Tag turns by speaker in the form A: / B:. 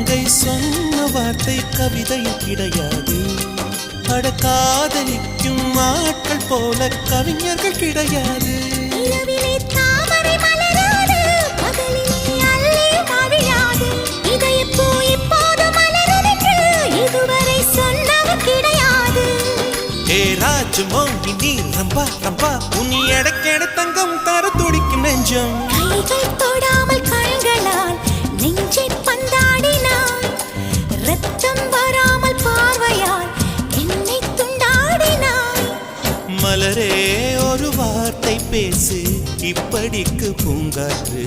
A: மங்கை சொன்ன வார்த்தை கவிதையும் கிடையாது. அட காதலிக்கும் ஆட்கள் போல கவிஞர்கள் கிடையாது. ராஜமோகினி ரம்பா ரம்பா உன் எடக்கெட தங்கம் தர துடிக்கும் நெஞ்சம்.
B: கைகள் தொடாமல் கண்களால் நெஞ்சை பந்தாடினாய். ரத்தம் வராமல் பார்வையால் என்னை துண்டாடினாய்.
A: மலரே ஒரு வார்த்தை பேசு இப்படிக்கு பூங்காற்று.